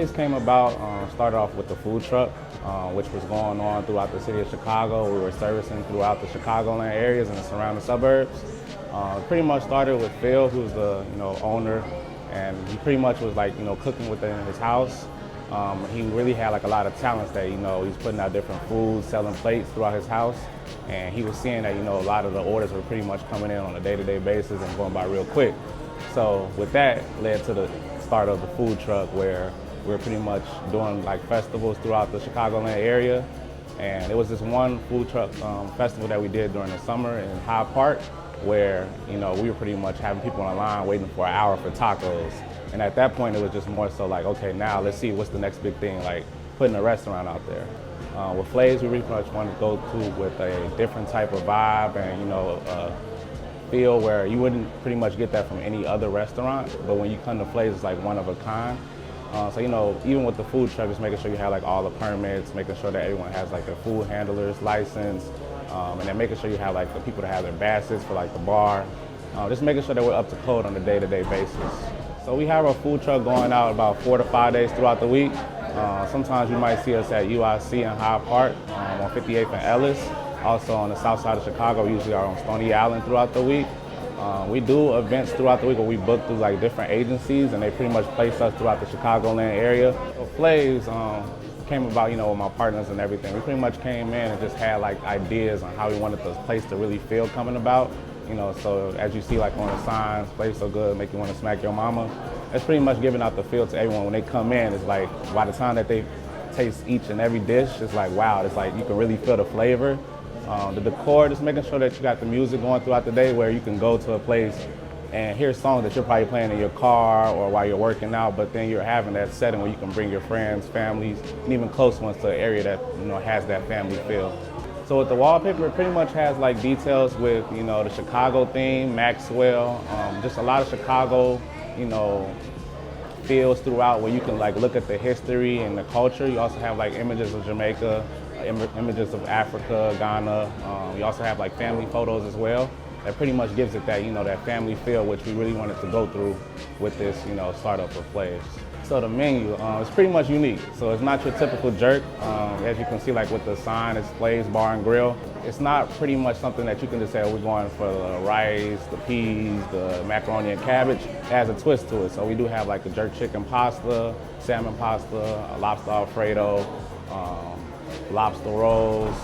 Phlavz came about, started off with the food truck, which was going on throughout the city of Chicago. We were servicing throughout the Chicagoland areas and the surrounding suburbs. Pretty much started with Phil, who's the owner, and he pretty much was like cooking within his house. He really had like a lot of talents that he's putting out different foods, selling plates throughout his house, and he was seeing that a lot of the orders were pretty much coming in on a day-to-day basis and going by real quick. So with that led to the start of the food truck, where we're pretty much doing like festivals throughout the Chicagoland area. And it was this one food truck festival that we did during the summer in Hyde Park, where we were pretty much having people on the line waiting for an hour for tacos. And at that point, it was just more so like, okay, now let's see what's the next big thing, like putting a restaurant out there. With Phlavz, we really much want to go to with a different type of vibe and feel where you wouldn't pretty much get that from any other restaurant, but when you come to Phlavz, it's like one of a kind. So even with the food truck, just making sure you have like all the permits, making sure that everyone has like a food handler's license, and then making sure you have like the people that have their baskets for like the bar, just making sure that we're up to code on a day-to-day basis. So we have our food truck going out about 4 to 5 days throughout the week. Sometimes you might see us at UIC in Hyde Park, on 58th and Ellis. Also on the south side of Chicago, we usually are on Stony Island throughout the week. We do events throughout the week where we book through like different agencies, and they pretty much place us throughout the Chicagoland area. So Phlavz came about, with my partners and everything. We pretty much came in and just had like ideas on how we wanted the place to really feel coming about. So as you see like on the signs, "Place so good, make you want to smack your mama." It's pretty much giving out the feel to everyone when they come in. It's like by the time that they taste each and every dish, it's like wow, it's like you can really feel the flavor. The decor, just making sure that you got the music going throughout the day, where you can go to a place and hear songs that you're probably playing in your car or while you're working out, but then you're having that setting where you can bring your friends, families, and even close ones to an area that has that family feel. So with the wallpaper, it pretty much has like details with the Chicago theme, Maxwell, just a lot of Chicago feels throughout, where you can like look at the history and the culture. You also have like images of Jamaica, images of Africa, Ghana. We also have like family photos as well. That pretty much gives it that that family feel, which we really wanted to go through with this startup of Phlavz. So the menu is pretty much unique. So it's not your typical jerk. As you can see, like with the sign, it's Phlavz Bar Grille. It's not pretty much something that you can just say, oh, we're going for the rice, the peas, the macaroni and cabbage. It has a twist to it. So we do have like a jerk chicken pasta, salmon pasta, a lobster Alfredo, lobster rolls,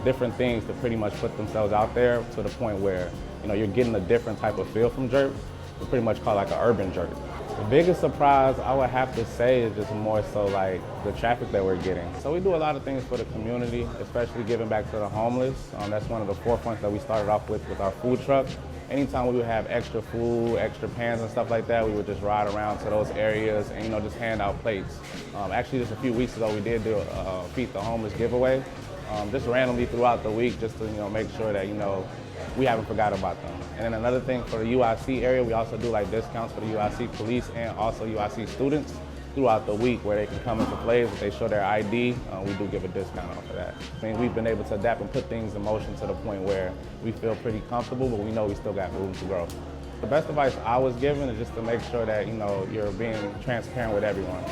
different things to pretty much put themselves out there to the point where you're getting a different type of feel from jerk. We pretty much call it like an urban jerk. The biggest surprise I would have to say is just more so like the traffic that we're getting. So we do a lot of things for the community, especially giving back to the homeless. That's one of the forefronts that we started off with our food truck. Anytime we would have extra food, extra pans and stuff like that, we would just ride around to those areas and just hand out plates. Actually, just a few weeks ago, we did do a Feed the Homeless giveaway, just randomly throughout the week, just to make sure that we haven't forgot about them. And then another thing for the UIC area, we also do like discounts for the UIC police and also UIC students throughout the week, where they can come into Phlavz. If they show their ID, we do give a discount off of that. I mean, we've been able to adapt and put things in motion to the point where we feel pretty comfortable, but we know we still got room to grow. The best advice I was given is just to make sure that you're being transparent with everyone.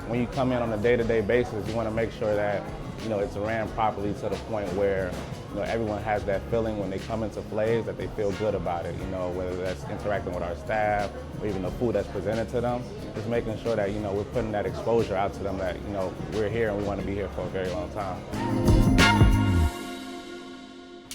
When you come in on a day-to-day basis, you want to make sure that it's ran properly to the point where everyone has that feeling when they come into Phlavz that they feel good about it. Whether that's interacting with our staff or even the food that's presented to them, just making sure that we're putting that exposure out to them that we're here and we want to be here for a very long time.